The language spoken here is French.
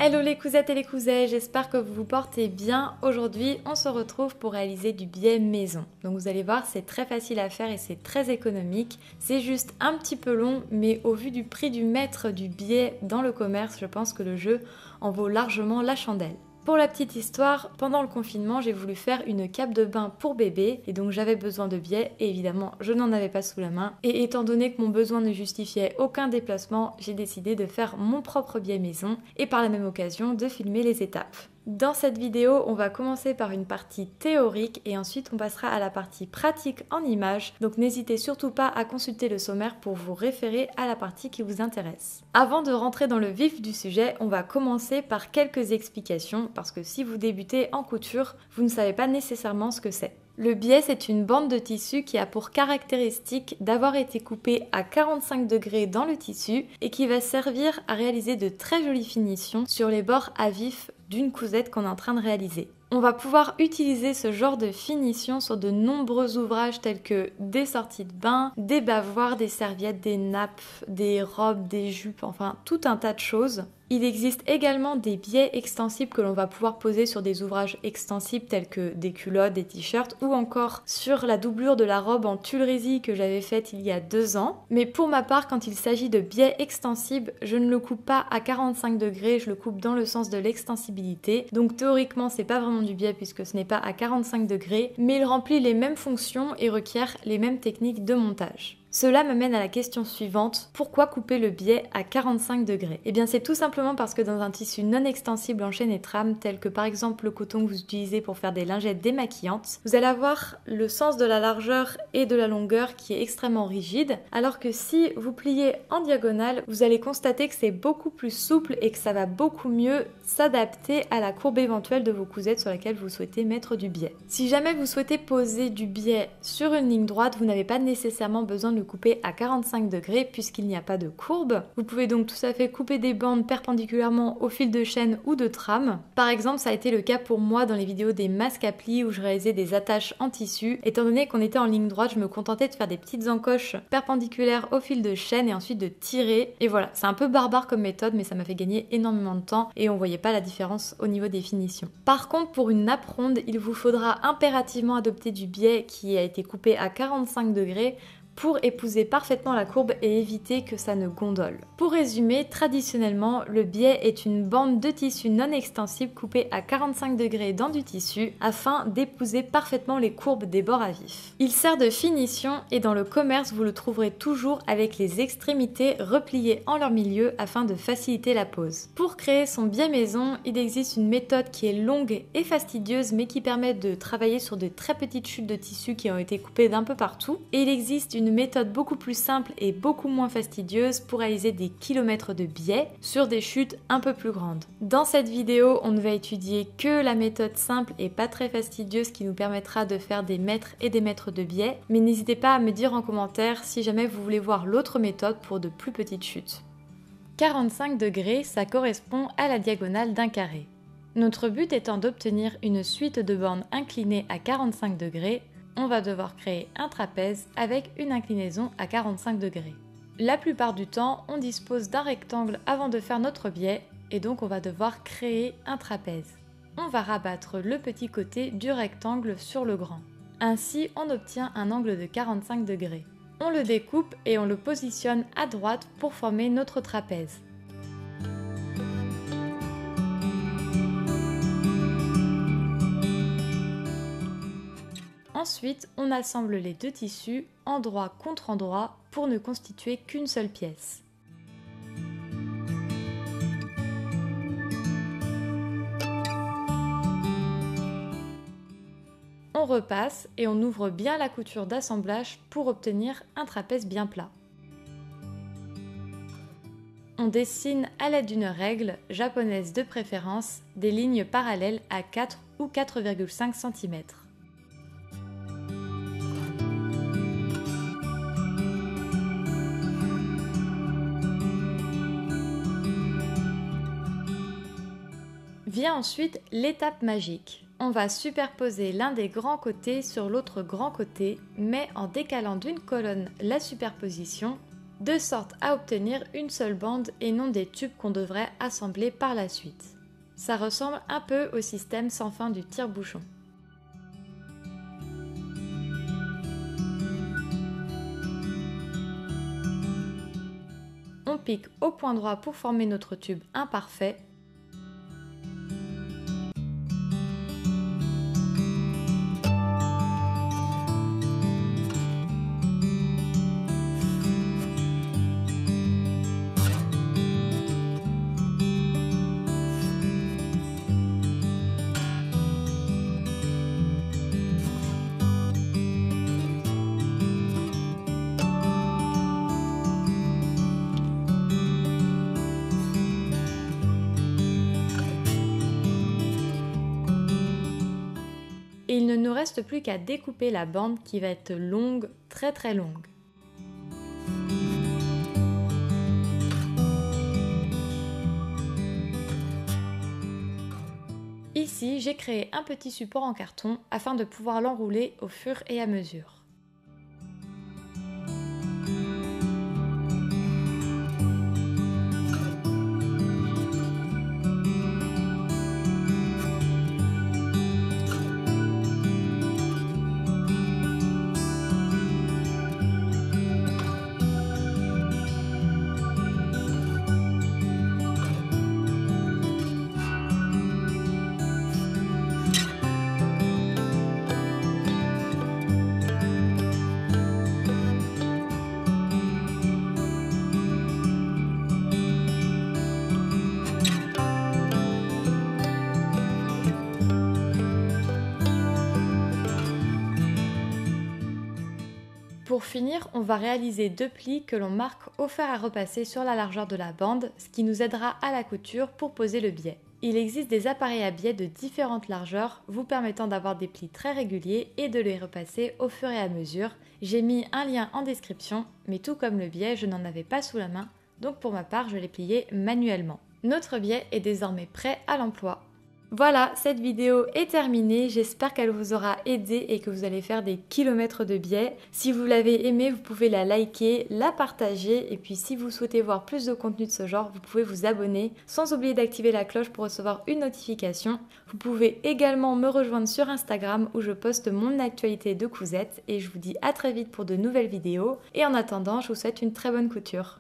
Hello les cousettes et les cousets, j'espère que vous vous portez bien. Aujourd'hui, on se retrouve pour réaliser du biais maison. Donc vous allez voir, c'est très facile à faire et c'est très économique. C'est juste un petit peu long, mais au vu du prix du mètre du biais dans le commerce, je pense que le jeu en vaut largement la chandelle. Pour la petite histoire, pendant le confinement, j'ai voulu faire une cape de bain pour bébé et donc j'avais besoin de biais et évidemment je n'en avais pas sous la main. Et étant donné que mon besoin ne justifiait aucun déplacement, j'ai décidé de faire mon propre biais maison et par la même occasion de filmer les étapes. Dans cette vidéo, on va commencer par une partie théorique et ensuite on passera à la partie pratique en images. Donc n'hésitez surtout pas à consulter le sommaire pour vous référer à la partie qui vous intéresse. Avant de rentrer dans le vif du sujet, on va commencer par quelques explications parce que si vous débutez en couture, vous ne savez pas nécessairement ce que c'est. Le biais, c'est une bande de tissu qui a pour caractéristique d'avoir été coupée à 45 degrés dans le tissu et qui va servir à réaliser de très jolies finitions sur les bords à vif d'une cousette qu'on est en train de réaliser. On va pouvoir utiliser ce genre de finition sur de nombreux ouvrages tels que des sorties de bain, des bavoirs, des serviettes, des nappes, des robes, des jupes, enfin tout un tas de choses. Il existe également des biais extensibles que l'on va pouvoir poser sur des ouvrages extensibles tels que des culottes, des t-shirts ou encore sur la doublure de la robe en tulle résille que j'avais faite il y a 2 ans. Mais pour ma part, quand il s'agit de biais extensibles, je ne le coupe pas à 45 degrés, je le coupe dans le sens de l'extensibilité. Donc théoriquement, c'est pas vraiment du biais puisque ce n'est pas à 45 degrés, mais il remplit les mêmes fonctions et requiert les mêmes techniques de montage. Cela m'amène à la question suivante, pourquoi couper le biais à 45 degrés? Eh bien c'est tout simplement parce que dans un tissu non extensible en chaîne et trame, tel que par exemple le coton que vous utilisez pour faire des lingettes démaquillantes, vous allez avoir le sens de la largeur et de la longueur qui est extrêmement rigide, alors que si vous pliez en diagonale, vous allez constater que c'est beaucoup plus souple et que ça va beaucoup mieux s'adapter à la courbe éventuelle de vos cousettes sur laquelle vous souhaitez mettre du biais. Si jamais vous souhaitez poser du biais sur une ligne droite, vous n'avez pas nécessairement besoin de le couper à 45 degrés puisqu'il n'y a pas de courbe. Vous pouvez donc tout à fait couper des bandes perpendiculairement au fil de chaîne ou de trame. Par exemple, ça a été le cas pour moi dans les vidéos des masques à plis où je réalisais des attaches en tissu. Étant donné qu'on était en ligne droite, je me contentais de faire des petites encoches perpendiculaires au fil de chaîne et ensuite de tirer. Et voilà, c'est un peu barbare comme méthode, mais ça m'a fait gagner énormément de temps et on voyait pas la différence au niveau des finitions. Par contre, pour une nappe ronde, il vous faudra impérativement adopter du biais qui a été coupé à 45 degrés pour épouser parfaitement la courbe et éviter que ça ne gondole. Pour résumer, traditionnellement, le biais est une bande de tissu non extensible coupée à 45 degrés dans du tissu afin d'épouser parfaitement les courbes des bords à vif. Il sert de finition et dans le commerce, vous le trouverez toujours avec les extrémités repliées en leur milieu afin de faciliter la pose. Pour créer son biais maison, il existe une méthode qui est longue et fastidieuse mais qui permet de travailler sur de très petites chutes de tissu qui ont été coupées d'un peu partout et il existe une méthode beaucoup plus simple et beaucoup moins fastidieuse pour réaliser des kilomètres de biais sur des chutes un peu plus grandes. Dans cette vidéo, on ne va étudier que la méthode simple et pas très fastidieuse qui nous permettra de faire des mètres et des mètres de biais, mais n'hésitez pas à me dire en commentaire si jamais vous voulez voir l'autre méthode pour de plus petites chutes. 45 degrés, ça correspond à la diagonale d'un carré. Notre but étant d'obtenir une suite de bornes inclinées à 45 degrés, on va devoir créer un trapèze avec une inclinaison à 45 degrés. La plupart du temps, on dispose d'un rectangle avant de faire notre biais et donc on va devoir créer un trapèze. On va rabattre le petit côté du rectangle sur le grand. Ainsi, on obtient un angle de 45 degrés. On le découpe et on le positionne à droite pour former notre trapèze. Ensuite, on assemble les deux tissus endroit contre endroit pour ne constituer qu'une seule pièce. On repasse et on ouvre bien la couture d'assemblage pour obtenir un trapèze bien plat. On dessine à l'aide d'une règle, japonaise de préférence, des lignes parallèles à 4 ou 4,5 cm. Vient ensuite l'étape magique. On va superposer l'un des grands côtés sur l'autre grand côté, mais en décalant d'une colonne la superposition, de sorte à obtenir une seule bande et non des tubes qu'on devrait assembler par la suite. Ça ressemble un peu au système sans fin du tire-bouchon. On pique au point droit pour former notre tube imparfait. Et il ne nous reste plus qu'à découper la bande qui va être longue, très longue. Ici, j'ai créé un petit support en carton afin de pouvoir l'enrouler au fur et à mesure. Pour finir, on va réaliser 2 plis que l'on marque au fer à repasser sur la largeur de la bande, ce qui nous aidera à la couture pour poser le biais. Il existe des appareils à biais de différentes largeurs, vous permettant d'avoir des plis très réguliers et de les repasser au fur et à mesure. J'ai mis un lien en description, mais tout comme le biais, je n'en avais pas sous la main, donc pour ma part, je l'ai plié manuellement. Notre biais est désormais prêt à l'emploi. Voilà, cette vidéo est terminée, j'espère qu'elle vous aura aidé et que vous allez faire des kilomètres de biais. Si vous l'avez aimé, vous pouvez la liker, la partager et puis si vous souhaitez voir plus de contenu de ce genre, vous pouvez vous abonner sans oublier d'activer la cloche pour recevoir une notification. Vous pouvez également me rejoindre sur Instagram où je poste mon actualité de cousettes et je vous dis à très vite pour de nouvelles vidéos et en attendant, je vous souhaite une très bonne couture.